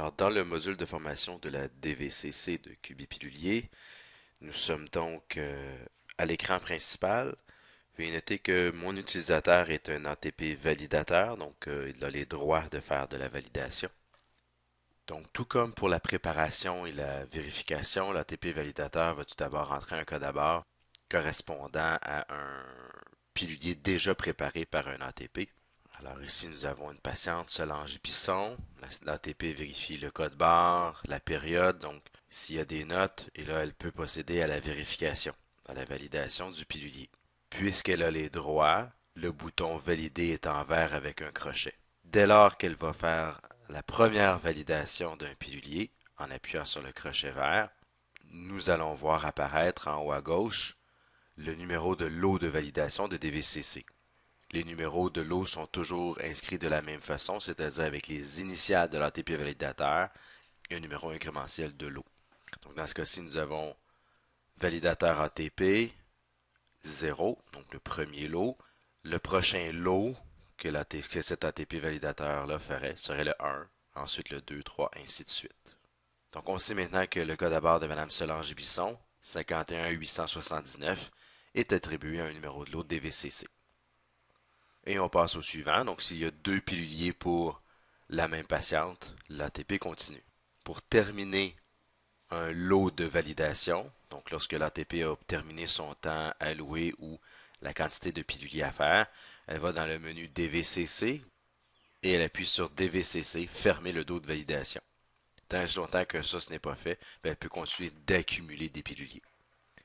Alors, dans le module de formation de la DVCC de Cubipilulier, nous sommes donc à l'écran principal. Veuillez noter que mon utilisateur est un ATP validateur, donc il a les droits de faire de la validation. Donc, tout comme pour la préparation et la vérification, l'ATP validateur va tout d'abord entrer un code à barre correspondant à un pilulier déjà préparé par un ATP. Alors ici, nous avons une patiente, Solange Bisson. L'ATP vérifie le code barre, la période, donc s'il y a des notes, et là, elle peut procéder à la vérification, à la validation du pilulier. Puisqu'elle a les droits, le bouton Valider est en vert avec un crochet. Dès lors qu'elle va faire la première validation d'un pilulier, en appuyant sur le crochet vert, nous allons voir apparaître en haut à gauche le numéro de lot de validation de DVCC. Les numéros de lot sont toujours inscrits de la même façon, c'est-à-dire avec les initiales de l'ATP validateur et un numéro incrémentiel de lot. Donc dans ce cas-ci, nous avons validateur ATP 0, donc le premier lot. Le prochain lot que cet ATP validateur-là ferait serait le 1, ensuite le 2, 3, ainsi de suite. Donc on sait maintenant que le code à barre de Mme Solange Bisson, 51879, est attribué à un numéro de lot DVCC. Et on passe au suivant. Donc, s'il y a deux piluliers pour la même patiente, l'ATP continue. Pour terminer un lot de validation, donc lorsque l'ATP a terminé son temps alloué ou la quantité de piluliers à faire, elle va dans le menu DVCC et elle appuie sur DVCC, fermer le dos de validation. Tant et longtemps que ça, ce n'est pas fait, elle peut continuer d'accumuler des piluliers.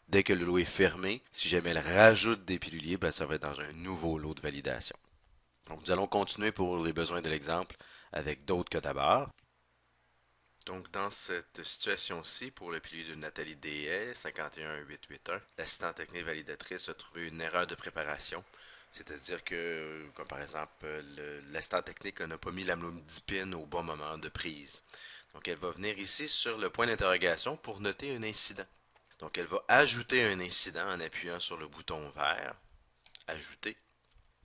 Dès que le lot est fermé, si jamais elle rajoute des piluliers, ça va être dans un nouveau lot de validation. Donc, nous allons continuer pour les besoins de l'exemple avec d'autres codes à barre. Donc, dans cette situation-ci, pour le pilier de Nathalie Dehaye, 51881, l'assistante technique validatrice a trouvé une erreur de préparation. C'est-à-dire que, comme par exemple, l'assistant technique n'a pas mis l'amlodipine au bon moment de prise. Donc, elle va venir ici sur le point d'interrogation pour noter un incident. Donc, elle va ajouter un incident en appuyant sur le bouton vert, ajouter.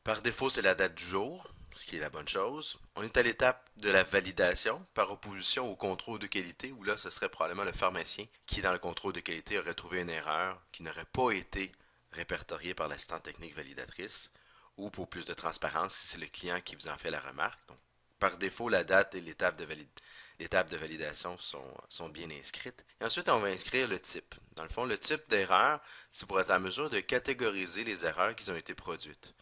Par défaut, c'est la date du jour, ce qui est la bonne chose. On est à l'étape de la validation par opposition au contrôle de qualité, où là, ce serait probablement le pharmacien qui, dans le contrôle de qualité, aurait trouvé une erreur qui n'aurait pas été répertoriée par l'assistante technique validatrice, ou pour plus de transparence, si c'est le client qui vous en fait la remarque. Donc, par défaut, la date et l'étape de validation sont bien inscrites. Et ensuite, on va inscrire le type. Dans le fond, le type d'erreur, c'est pour être en mesure de catégoriser les erreurs qui ont été produites.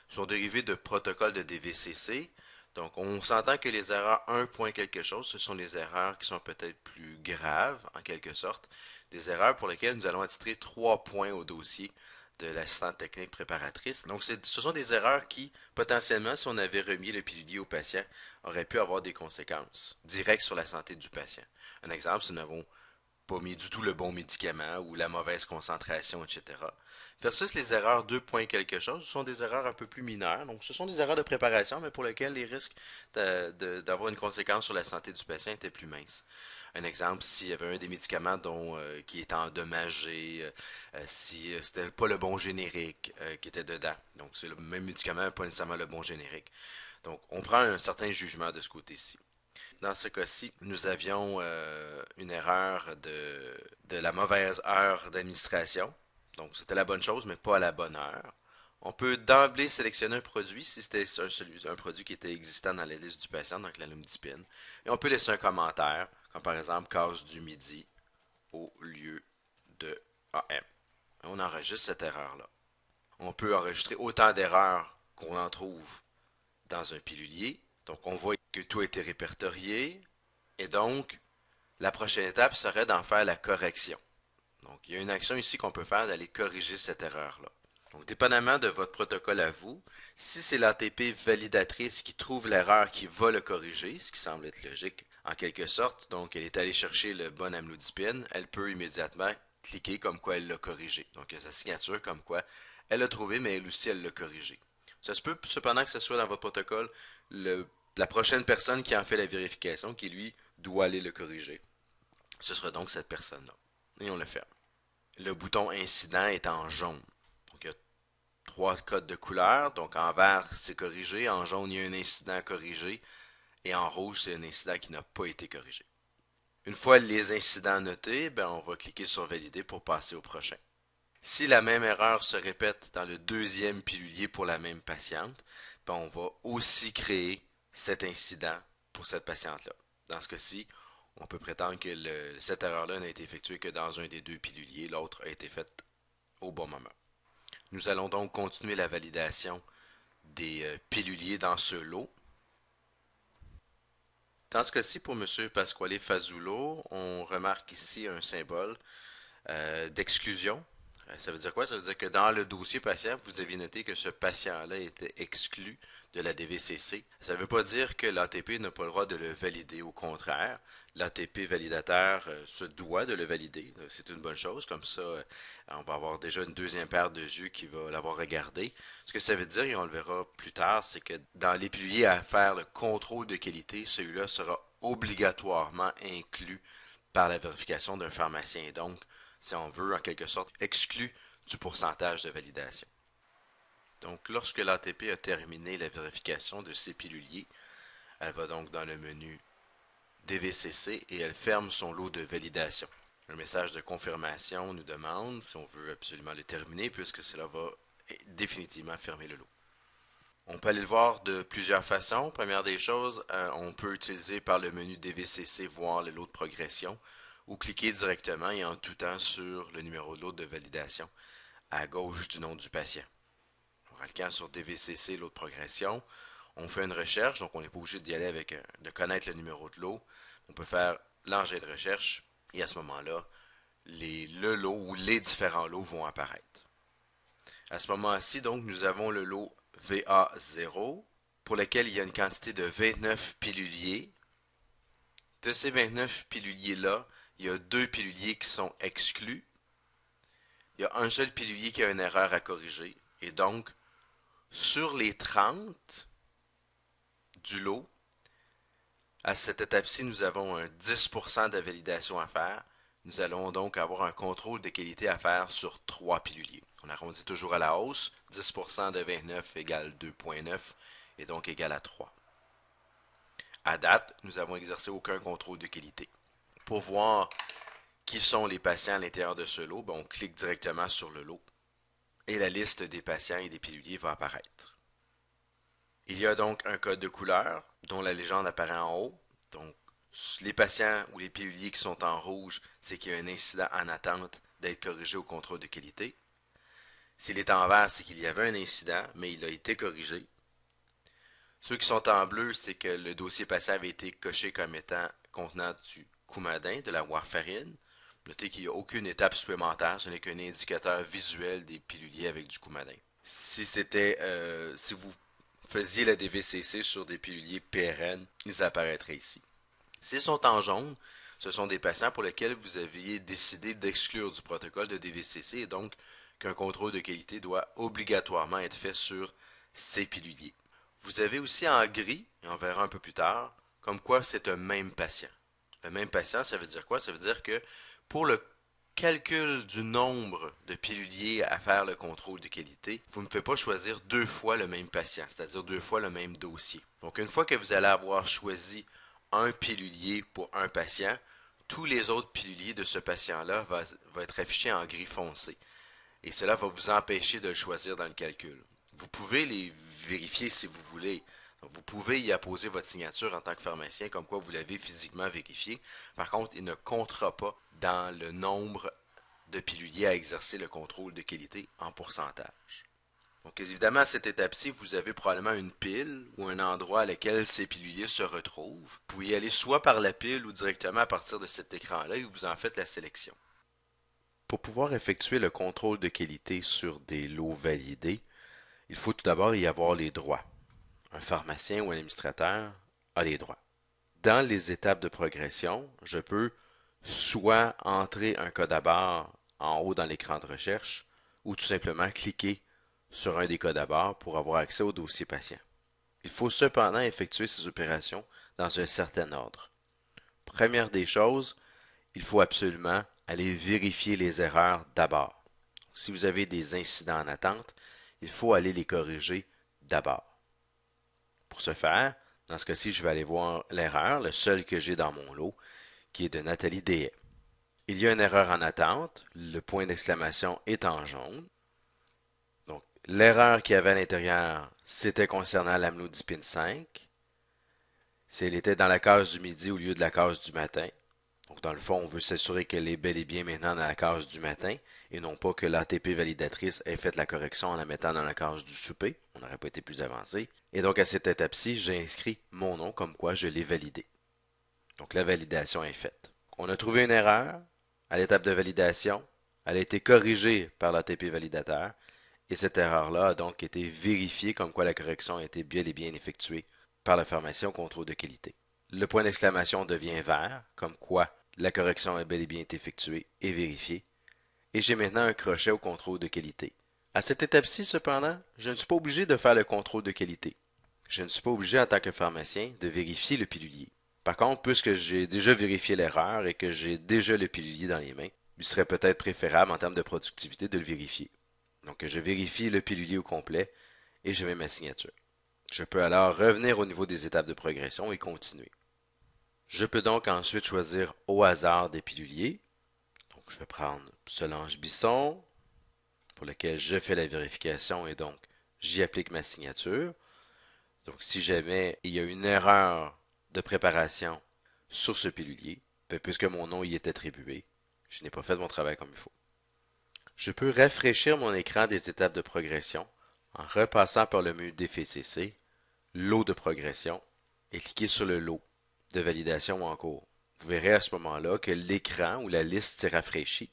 Sont dérivés de protocoles de DVCC. Donc, on s'entend que les erreurs 1 point quelque chose, ce sont les erreurs qui sont peut-être plus graves, en quelque sorte. Des erreurs pour lesquelles nous allons attitrer 3 points au dossier de l'assistante technique préparatrice. Donc, ce sont des erreurs qui, potentiellement, si on avait remis le pilulier au patient, auraient pu avoir des conséquences directes sur la santé du patient. Un exemple, si nous n'avons pas mis du tout le bon médicament ou la mauvaise concentration, etc. Versus les erreurs 2 points quelque chose, ce sont des erreurs un peu plus mineures. Donc, ce sont des erreurs de préparation, mais pour lesquelles les risques d'avoir une conséquence sur la santé du patient étaient plus minces. Un exemple, s'il y avait un des médicaments qui était endommagé, si c'était pas le bon générique qui était dedans. Donc, c'est le même médicament, pas nécessairement le bon générique. Donc, on prend un certain jugement de ce côté-ci. Dans ce cas-ci, nous avions une erreur de la mauvaise heure d'administration. Donc, c'était la bonne chose, mais pas à la bonne heure. On peut d'emblée sélectionner un produit si c'était un produit qui était existant dans la liste du patient, donc la lumidipine. Et on peut laisser un commentaire, comme par exemple case du midi au lieu de AM. On enregistre cette erreur-là. On peut enregistrer autant d'erreurs qu'on en trouve dans un pilulier. Donc, on voit que tout a été répertorié. Et donc, la prochaine étape serait d'en faire la correction. Donc, il y a une action ici qu'on peut faire d'aller corriger cette erreur-là. Donc, dépendamment de votre protocole à vous, si c'est l'ATP validatrice qui trouve l'erreur qui va le corriger, ce qui semble être logique en quelque sorte, donc elle est allée chercher le bon amlodipine, elle peut immédiatement cliquer comme quoi elle l'a corrigé. Donc, il y a sa signature comme quoi elle l'a trouvé, mais elle aussi, elle l'a corrigé. Ça se peut cependant que ce soit dans votre protocole la prochaine personne qui en fait la vérification qui, lui, doit aller le corriger. Ce sera donc cette personne-là. Et on le fait. Le bouton incident est en jaune. Donc, il y a trois codes de couleur. Donc, en vert, c'est corrigé. En jaune, il y a un incident corrigé. et en rouge, c'est un incident qui n'a pas été corrigé. Une fois les incidents notés, on va cliquer sur Valider pour passer au prochain. Si la même erreur se répète dans le deuxième pilulier pour la même patiente, on va aussi créer cet incident pour cette patiente-là. Dans ce cas-ci, on peut prétendre que cette erreur-là n'a été effectuée que dans un des deux piluliers, l'autre a été faite au bon moment. Nous allons donc continuer la validation des piluliers dans ce lot. Dans ce cas-ci, pour M. Pasquale Fazulo, on remarque ici un symbole d'exclusion. Ça veut dire quoi? Ça veut dire que dans le dossier patient, vous aviez noté que ce patient-là était exclu de la DVCC. Ça ne veut pas dire que l'ATP n'a pas le droit de le valider. Au contraire, l'ATP validateur se doit de le valider. C'est une bonne chose. Comme ça, on va avoir déjà une deuxième paire de yeux qui va l'avoir regardé. Ce que ça veut dire, et on le verra plus tard, c'est que dans les piliers à faire le contrôle de qualité, celui-là sera obligatoirement inclus par la vérification d'un pharmacien. Donc, si on veut, en quelque sorte, exclu du pourcentage de validation. Donc, lorsque l'ATP a terminé la vérification de ses piluliers, elle va donc dans le menu DVCC et elle ferme son lot de validation. Un message de confirmation nous demande si on veut absolument le terminer puisque cela va définitivement fermer le lot. On peut aller le voir de plusieurs façons. Première des choses, on peut utiliser par le menu DVCC voir le lot de progression ou cliquer directement et en tout temps sur le numéro de lot de validation à gauche du nom du patient. En cliquant sur DVCC, lot de progression, on fait une recherche, donc on n'est pas obligé d'y aller de connaître le numéro de lot. On peut faire l'engin de recherche et à ce moment-là, le lot ou les différents lots vont apparaître. À ce moment-ci, donc, nous avons le lot VA0 pour lequel il y a une quantité de 29 piluliers. De ces 29 piluliers-là, il y a 2 piluliers qui sont exclus. Il y a un seul pilulier qui a une erreur à corriger. Et donc, sur les 30 du lot, à cette étape-ci, nous avons un 10% de validation à faire. Nous allons donc avoir un contrôle de qualité à faire sur 3 piluliers. On arrondit toujours à la hausse. 10% de 29 égale 2,9 et donc égale à 3. À date, nous n'avons exercé aucun contrôle de qualité. Pour voir qui sont les patients à l'intérieur de ce lot, on clique directement sur le lot et la liste des patients et des piluliers va apparaître. Il y a donc un code de couleur dont la légende apparaît en haut. Donc, les patients ou les piluliers qui sont en rouge, c'est qu'il y a un incident en attente d'être corrigé au contrôle de qualité. S'il est en vert, c'est qu'il y avait un incident, mais il a été corrigé. Ceux qui sont en bleu, c'est que le dossier patient avait été coché comme étant contenant du coumadin, de la warfarine. Notez qu'il n'y a aucune étape supplémentaire, ce n'est qu'un indicateur visuel des piluliers avec du coumadin. Si vous faisiez la DVCC sur des piluliers PRN, ils apparaîtraient ici. S'ils sont en jaune, ce sont des patients pour lesquels vous aviez décidé d'exclure du protocole de DVCC et donc qu'un contrôle de qualité doit obligatoirement être fait sur ces piluliers. Vous avez aussi en gris, et on verra un peu plus tard, comme quoi c'est un même patient. Le même patient, ça veut dire quoi? Ça veut dire que pour le calcul du nombre de piluliers à faire le contrôle de qualité, vous ne pouvez pas choisir 2 fois le même patient, c'est-à-dire 2 fois le même dossier. Donc une fois que vous allez avoir choisi un pilulier pour un patient, tous les autres piluliers de ce patient-là vont être affichés en gris foncé. Et cela va vous empêcher de le choisir dans le calcul. Vous pouvez les vérifier si vous voulez. Donc, vous pouvez y apposer votre signature en tant que pharmacien, comme quoi vous l'avez physiquement vérifié. Par contre, il ne comptera pas dans le nombre de piluliers à exercer le contrôle de qualité en pourcentage. Donc évidemment, à cette étape-ci, vous avez probablement une pile ou un endroit à lequel ces piluliers se retrouvent. Vous pouvez y aller soit par la pile ou directement à partir de cet écran-là et vous en faites la sélection. Pour pouvoir effectuer le contrôle de qualité sur des lots validés, il faut tout d'abord y avoir les droits. Un pharmacien ou un administrateur a les droits. Dans les étapes de progression, je peux soit entrer un code à barre en haut dans l'écran de recherche ou tout simplement cliquer sur un des codes à barre pour avoir accès au dossier patient. Il faut cependant effectuer ces opérations dans un certain ordre. Première des choses, il faut absolument aller vérifier les erreurs d'abord. Si vous avez des incidents en attente, il faut aller les corriger d'abord. Pour ce faire, Dans ce cas-ci, je vais aller voir l'erreur, le seul que j'ai dans mon lot, qui est de Nathalie Dehaye. Il y a une erreur en attente, le point d'exclamation est en jaune. Donc, l'erreur qu'il y avait à l'intérieur, c'était concernant l'amlodipine 5. Elle était dans la case du midi au lieu de la case du matin. Donc, dans le fond, on veut s'assurer qu'elle est bel et bien maintenant dans la case du matin et non pas que l'ATP validatrice ait fait la correction en la mettant dans la case du souper. On n'aurait pas été plus avancé. Et donc, à cette étape-ci, j'ai inscrit mon nom comme quoi je l'ai validé. Donc, la validation est faite. On a trouvé une erreur à l'étape de validation. Elle a été corrigée par l'ATP validateur. Et cette erreur-là a donc été vérifiée comme quoi la correction a été bel et bien effectuée par le pharmacien au contrôle de qualité. Le point d'exclamation devient vert, comme quoi la correction a bel et bien été effectuée et vérifiée. Et j'ai maintenant un crochet au contrôle de qualité. À cette étape-ci, cependant, je ne suis pas obligé de faire le contrôle de qualité. Je ne suis pas obligé en tant que pharmacien de vérifier le pilulier. Par contre, puisque j'ai déjà vérifié l'erreur et que j'ai déjà le pilulier dans les mains, il serait peut-être préférable en termes de productivité de le vérifier. Donc, je vérifie le pilulier au complet et je mets ma signature. Je peux alors revenir au niveau des étapes de progression et continuer. Je peux donc ensuite choisir au hasard des piluliers. Donc, je vais prendre Solange Bisson, pour lequel je fais la vérification et donc j'y applique ma signature. Donc, si jamais il y a une erreur de préparation sur ce pilulier, puisque mon nom y est attribué, je n'ai pas fait mon travail comme il faut. Je peux rafraîchir mon écran des étapes de progression en repassant par le menu DFCC, lot de progression, et cliquer sur le lot de validation en cours. Vous verrez à ce moment-là que l'écran ou la liste s'est rafraîchie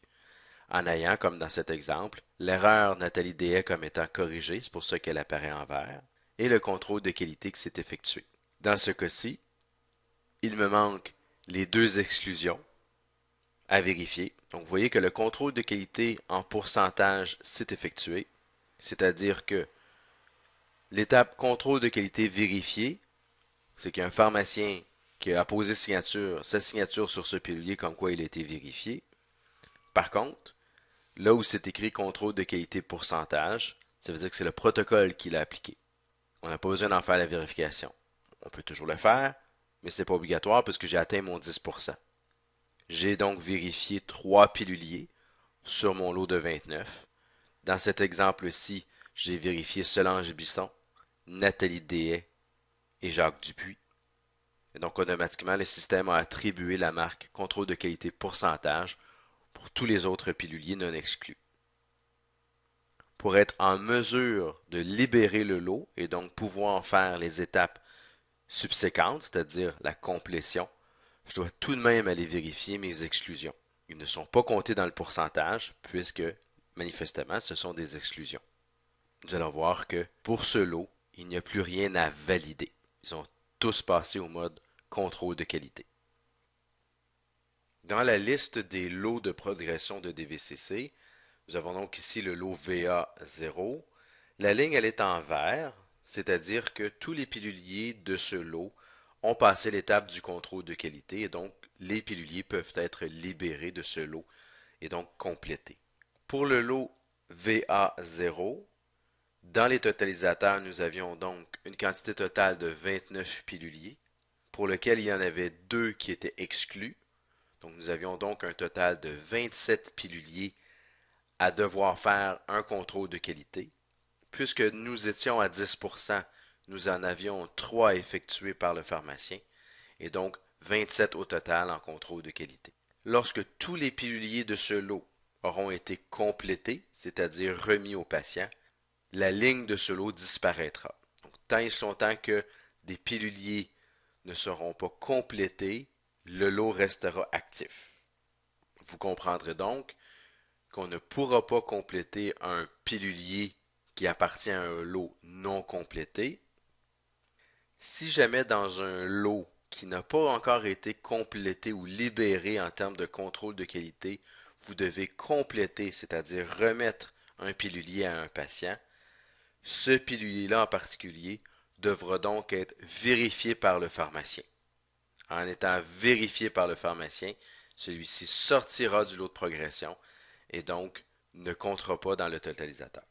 en ayant, comme dans cet exemple, l'erreur Nathalie Dehaye comme étant corrigée, c'est pour ça qu'elle apparaît en vert, et le contrôle de qualité qui s'est effectué. Dans ce cas-ci, il me manque les deux exclusions à vérifier. Donc, vous voyez que le contrôle de qualité en pourcentage s'est effectué, c'est-à-dire que l'étape contrôle de qualité vérifié, c'est qu'il y a un pharmacien qui a posé sa signature sur ce pilulier comme quoi il a été vérifié. Par contre, là où c'est écrit contrôle de qualité pourcentage, ça veut dire que c'est le protocole qui l'a appliqué. On n'a pas besoin d'en faire la vérification. On peut toujours le faire, mais ce n'est pas obligatoire puisque j'ai atteint mon 10%. J'ai donc vérifié 3 piluliers sur mon lot de 29. Dans cet exemple-ci, j'ai vérifié Solange Bisson, Nathalie Dehaye et Jacques Dupuis. Et donc, automatiquement, le système a attribué la marque contrôle de qualité pourcentage pour tous les autres piluliers non exclus. Pour être en mesure de libérer le lot et donc pouvoir faire les étapes subséquentes, c'est-à-dire la complétion, je dois tout de même aller vérifier mes exclusions. Ils ne sont pas comptés dans le pourcentage puisque, manifestement, ce sont des exclusions. Nous allons voir que pour ce lot, il n'y a plus rien à valider. Ils ont tous passé au mode contrôle de qualité. Dans la liste des lots de progression de DVCC, nous avons donc ici le lot VA0. La ligne, elle est en vert, c'est-à-dire que tous les piluliers de ce lot ont passé l'étape du contrôle de qualité et donc les piluliers peuvent être libérés de ce lot et donc complétés. Pour le lot VA0, dans les totalisateurs, nous avions donc une quantité totale de 29 piluliers, pour lequel il y en avait 2 qui étaient exclus. Donc nous avions donc un total de 27 piluliers à devoir faire un contrôle de qualité. Puisque nous étions à 10%, nous en avions 3 effectués par le pharmacien et donc 27 au total en contrôle de qualité. Lorsque tous les piluliers de ce lot auront été complétés, c'est-à-dire remis au patient, la ligne de ce lot disparaîtra. Donc, tant et longtemps que des piluliers ne seront pas complétés, le lot restera actif. Vous comprendrez donc qu'on ne pourra pas compléter un pilulier qui appartient à un lot non complété. Si jamais dans un lot qui n'a pas encore été complété ou libéré en termes de contrôle de qualité, vous devez compléter, c'est-à-dire remettre un pilulier à un patient, ce pilulier-là en particulier devra donc être vérifié par le pharmacien. En étant vérifié par le pharmacien, celui-ci sortira du lot de progression et donc ne comptera pas dans le totalisateur.